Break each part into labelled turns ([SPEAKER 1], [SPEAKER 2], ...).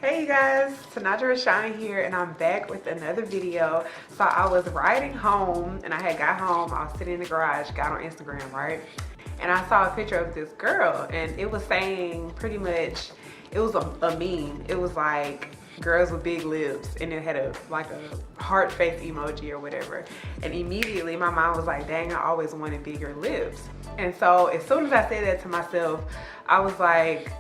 [SPEAKER 1] Hey you guys, Tanaja here, and I'm back with another video. So I was riding home and I had got home, I was sitting in the garage, got on Instagram, right? And I saw a picture of this girl and it was saying pretty much, it was a meme. It was like girls with big lips and it had a heart face emoji or whatever. And immediately my mind was like, dang, I always wanted bigger lips. And so as soon as I said that to myself, I was like,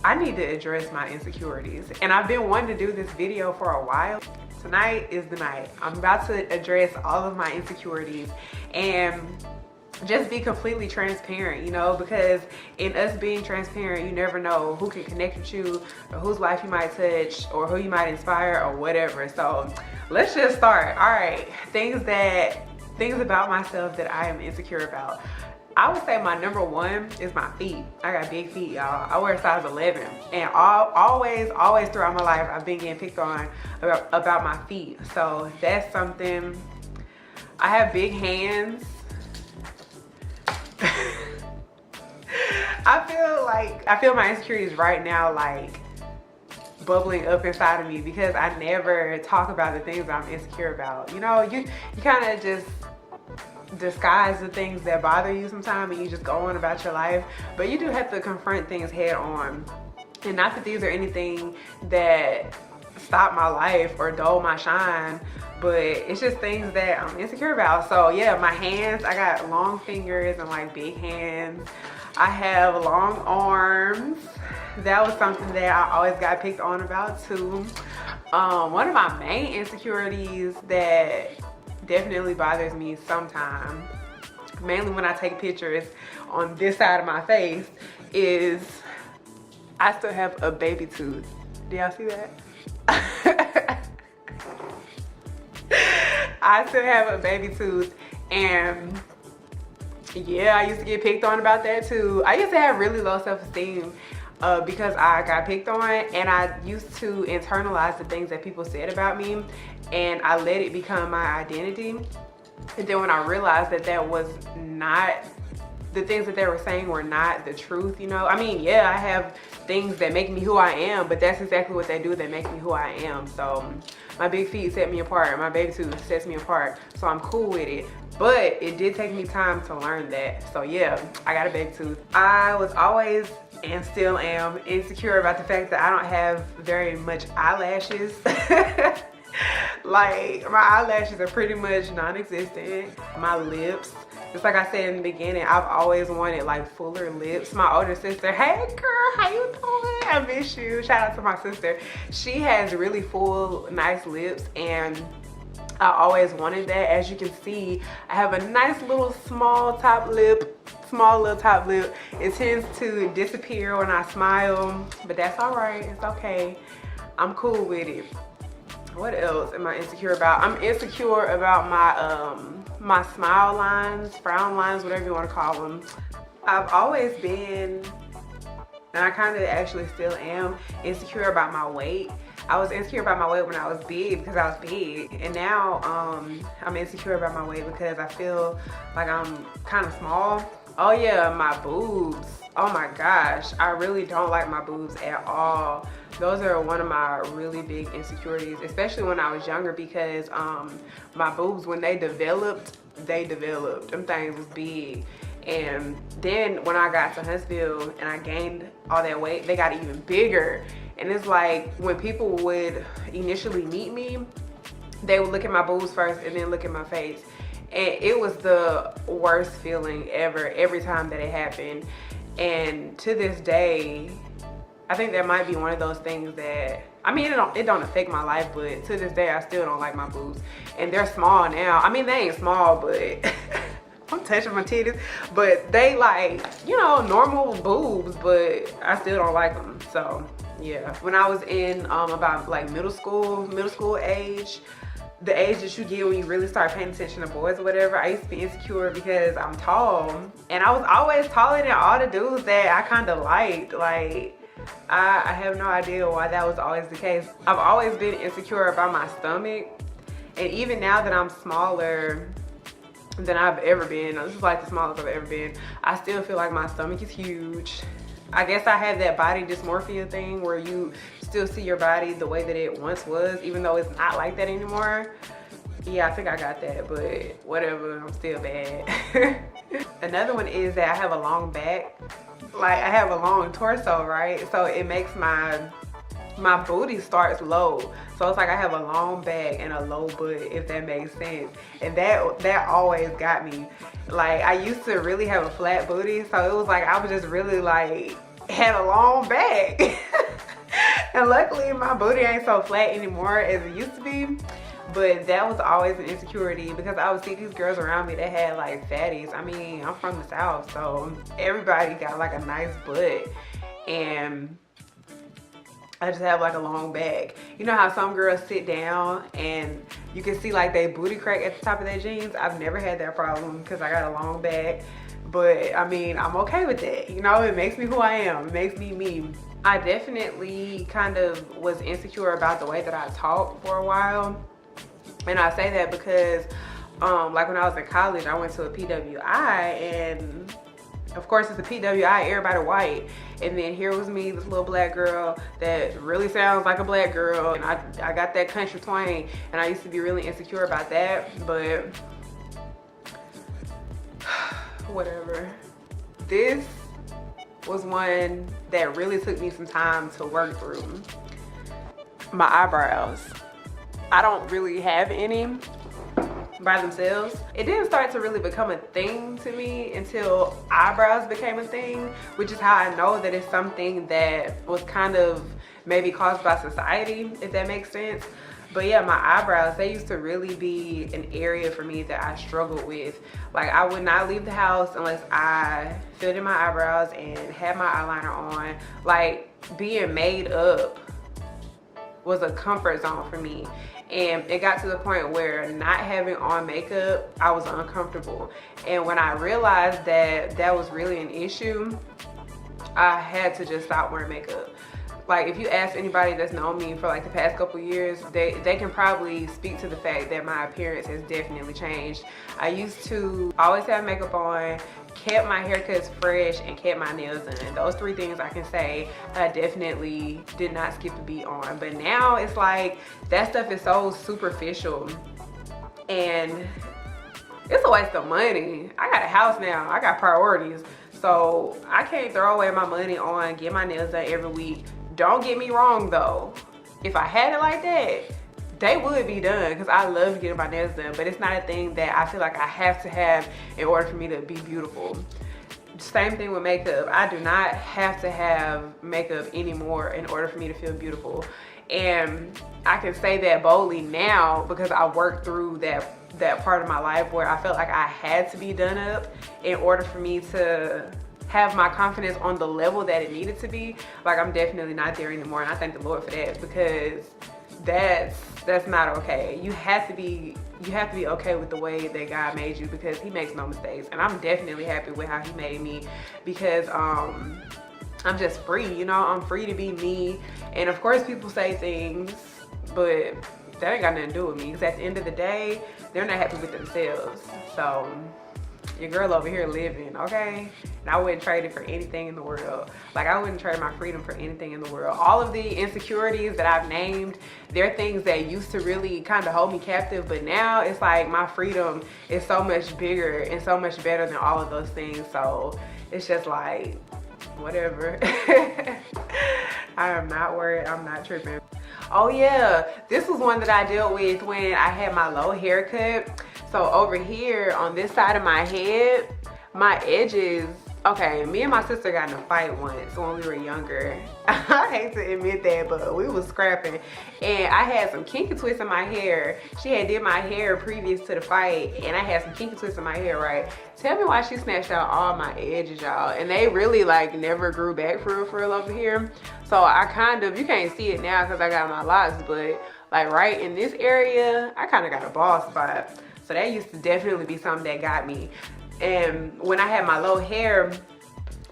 [SPEAKER 1] I need to address my insecurities. And I've been wanting to do this video for a while. Tonight is the night. I'm about to address all of my insecurities and just be completely transparent, you know, because in us being transparent, you never know who can connect with you or whose life you might touch or who you might inspire or whatever. So let's just start. All right, things about myself that I am insecure about. I would say my number one is my feet. I got big feet, y'all. I wear a size 11. And always throughout my life, I've been getting picked on about my feet. So that's something. I have big hands. I feel my insecurities right now like bubbling up inside of me because I never talk about the things I'm insecure about. You know, you kind of just disguise the things that bother you sometimes and you just go on about your life, but you do have to confront things head on. And not that these are anything that stop my life or dull my shine, but it's just things that I'm insecure about. So yeah, my hands, I got long fingers and like big hands. I have long arms. That was something that I always got picked on about too. One of my main insecurities that definitely bothers me sometimes, mainly when I take pictures on this side of my face, is I still have a baby tooth. Do y'all see that? I still have a baby tooth, and yeah, I used to get picked on about that too. I used to have really low self-esteem because I got picked on, and I used to internalize the things that people said about me and I let it become my identity. And then when I realized that that was not, the things that they were saying were not the truth, you know? I mean, yeah, I have things that make me who I am, but that's exactly what they do that make me who I am. So my big feet set me apart, my baby tooth sets me apart, so I'm cool with it. But it did take me time to learn that. So yeah, I got a baby tooth. I was always and still am insecure about the fact that I don't have very much eyelashes. Like my eyelashes are pretty much non-existent. My lips, just like I said in the beginning, I've always wanted like fuller lips. My older sister, hey girl, how you doing? I miss you. Shout out to my sister. She has really full, nice lips, and I always wanted that. As you can see, I have a nice little small top lip. It tends to disappear when I smile, but that's all right. It's okay. I'm cool with it. What else am I insecure about? I'm insecure about my smile lines, frown lines, whatever you want to call them. I've always been, and I kind of actually still am, insecure about my weight. I was insecure about my weight when I was big because I was big, and now I'm insecure about my weight because I feel like I'm kind of small. Oh yeah, my boobs. Oh my gosh, I really don't like my boobs at all. Those are one of my really big insecurities, especially when I was younger, because my boobs, when they developed. Them things was big. And then when I got to Huntsville and I gained all that weight, they got even bigger. And it's like when people would initially meet me, they would look at my boobs first and then look at my face. And it was the worst feeling ever, every time that it happened. And to this day, I think that might be one of those things that, I mean, it don't affect my life, but to this day, I still don't like my boobs. And they're small now. I mean, they ain't small, but I'm touching my titties, but they like, you know, normal boobs, but I still don't like them. So yeah, when I was in about like middle school age, the age that you get when you really start paying attention to boys or whatever, I used to be insecure because I'm tall, and I was always taller than all the dudes that I kind of liked. Like, I have no idea why that was always the case. I've always been insecure about my stomach, and even now that I'm smaller than I've ever been, this is like the smallest I've ever been, I still feel like my stomach is huge. I guess I have that body dysmorphia thing where you still see your body the way that it once was, even though it's not like that anymore. Yeah, I think I got that, but whatever, I'm still bad. Another one is that I have a long back. Like, I have a long torso, right? So it makes my booty starts low. So it's like I have a long back and a low butt, if that makes sense. And that always got me. Like, I used to really have a flat booty, so it was like I was just really like had a long back. And luckily my booty ain't so flat anymore as it used to be. But that was always an insecurity because I would see these girls around me that had like fatties. I mean, I'm from the South, so everybody got like a nice butt. And I just have like a long back. You know how some girls sit down and you can see like they booty crack at the top of their jeans? I've never had that problem because I got a long back. But I mean, I'm okay with that. You know, it makes me who I am. It makes me me. I definitely kind of was insecure about the way that I talk for a while. And I say that because like when I was in college, I went to a PWI, and of course it's a PWI, everybody white. And then here was me, this little black girl that really sounds like a black girl. And I got that country twang, and I used to be really insecure about that, but whatever. This was one that really took me some time to work through. My eyebrows. I don't really have any by themselves. It didn't start to really become a thing to me until eyebrows became a thing, which is how I know that it's something that was kind of maybe caused by society, if that makes sense. But yeah, my eyebrows, they used to really be an area for me that I struggled with. Like, I would not leave the house unless I filled in my eyebrows and had my eyeliner on. Like, being made up was a comfort zone for me. And it got to the point where not having on makeup, I was uncomfortable. And when I realized that that was really an issue, I had to just stop wearing makeup. Like, if you ask anybody that's known me for like the past couple years, they can probably speak to the fact that my appearance has definitely changed. I used to always have makeup on, kept my haircuts fresh, and kept my nails done. Those three things I can say I definitely did not skip a beat on. But now it's like that stuff is so superficial and it's a waste of money. I got a house now, I got priorities. So I can't throw away my money on get my nails done every week. Don't get me wrong though, if I had it like that, they would be done because I love getting my nails done, but it's not a thing that I feel like I have to have in order for me to be beautiful. Same thing with makeup. I do not have to have makeup anymore in order for me to feel beautiful. And I can say that boldly now because I worked through that part of my life where I felt like I had to be done up in order for me to have my confidence on the level that it needed to be. Like, I'm definitely not there anymore, and I thank the Lord for that, because that's not okay. You have to be okay with the way that God made you, because he makes no mistakes. And I'm definitely happy with how he made me, because I'm just free, you know. I'm free to be me. And of course people say things, but that ain't got nothing to do with me, because at the end of the day, they're not happy with themselves. So your girl over here living, okay? And I wouldn't trade it for anything in the world. Like, I wouldn't trade my freedom for anything in the world. All of the insecurities that I've named, they're things that used to really kind of hold me captive, but now it's like my freedom is so much bigger and so much better than all of those things. So it's just like, whatever. I am not worried, I'm not tripping. Oh yeah, this was one that I dealt with when I had my low haircut. So over here on this side of my head, my edges, okay, me and my sister got in a fight once when we were younger. I hate to admit that, but we was scrapping. And I had some kinky twists in my hair. She had did my hair previous to the fight, and I had some kinky twists in my hair, right? Tell me why she snatched out all my edges, y'all. And they really like never grew back for real over here. So I kind of, you can't see it now because I got my locks, but like right in this area, I kind of got a bald spot. So that used to definitely be something that got me. And when I had my low hair,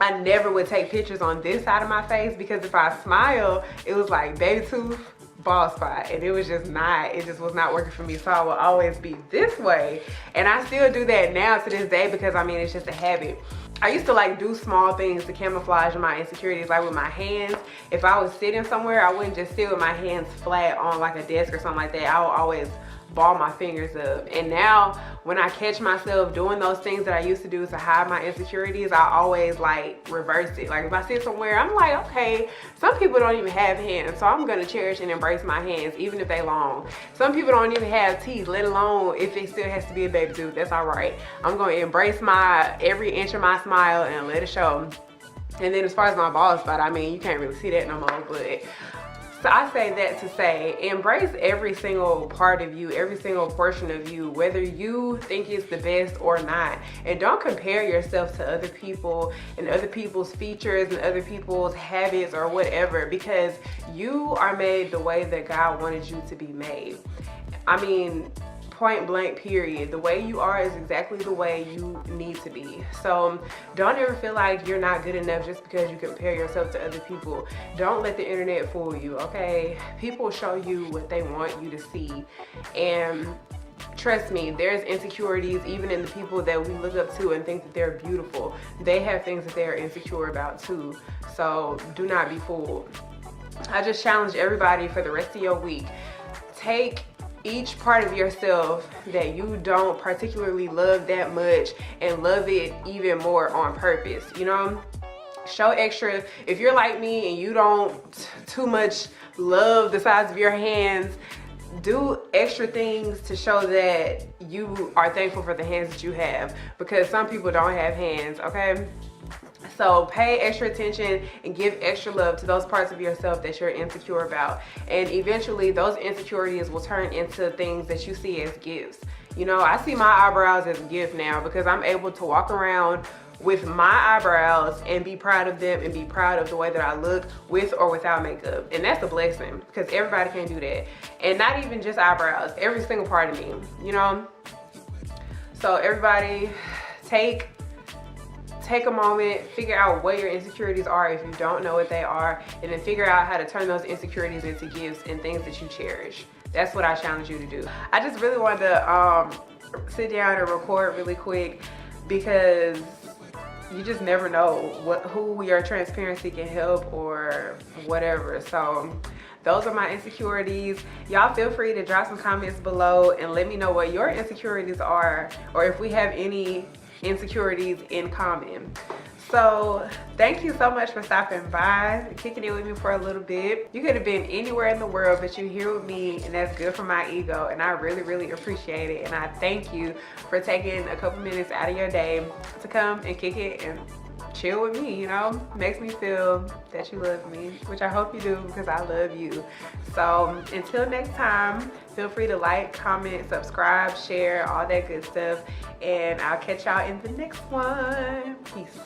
[SPEAKER 1] I never would take pictures on this side of my face, because if I smile, it was like baby tooth, bald spot, and it was just not, it just was not working for me. So I will always be this way. And I still do that now to this day, because I mean, it's just a habit. I used to like do small things to camouflage my insecurities, like with my hands. if I was sitting somewhere, I wouldn't just sit with my hands flat on like a desk or something like that. I would always ball my fingers up. And now when I catch myself doing those things that I used to do to hide my insecurities, I always like reverse it. Like if I sit somewhere, I'm like, okay, some people don't even have hands, so I'm gonna cherish and embrace my hands even if they long. Some people don't even have teeth, let alone if it still has to be a baby tooth. That's all right. I'm gonna embrace my every inch of my smile and let it show. And then as far as my bald spot, I mean, you can't really see that no more, but so I say that to say, embrace every single part of you, every single portion of you, whether you think it's the best or not. And don't compare yourself to other people and other people's features and other people's habits or whatever, because you are made the way that God wanted you to be made. I mean, point blank period. The way you are is exactly the way you need to be. So don't ever feel like you're not good enough just because you compare yourself to other people. Don't let the internet fool you, okay? People show you what they want you to see, and trust me, there's insecurities even in the people that we look up to and think that they're beautiful. They have things that they're insecure about too. So do not be fooled. I just challenge everybody for the rest of your week. Take each part of yourself that you don't particularly love that much and love it even more on purpose, you know? Show extra. If you're like me and you don't too much love the size of your hands, do extra things to show that you are thankful for the hands that you have, because some people don't have hands, okay? So pay extra attention and give extra love to those parts of yourself that you're insecure about. And eventually those insecurities will turn into things that you see as gifts. You know, I see my eyebrows as a gift now, because I'm able to walk around with my eyebrows and be proud of them and be proud of the way that I look with or without makeup. And that's a blessing, because everybody can't do that. And not even just eyebrows, every single part of me, you know? So everybody take a moment, figure out what your insecurities are if you don't know what they are, and then figure out how to turn those insecurities into gifts and things that you cherish. That's what I challenge you to do. I just really wanted to sit down and record really quick, because you just never know who your transparency can help or whatever. So those are my insecurities. Y'all feel free to drop some comments below and let me know what your insecurities are, or if we have any insecurities in common. So thank you so much for stopping by, kicking it with me for a little bit. You could have been anywhere in the world, but you're here with me, and that's good for my ego, and I really, really appreciate it. And I thank you for taking a couple minutes out of your day to come and kick it and chill with me, you know? Makes me feel that you love me, which I hope you do, because I love you. So until next time, feel free to like, comment, subscribe, share, all that good stuff, and I'll catch y'all in the next one. Peace.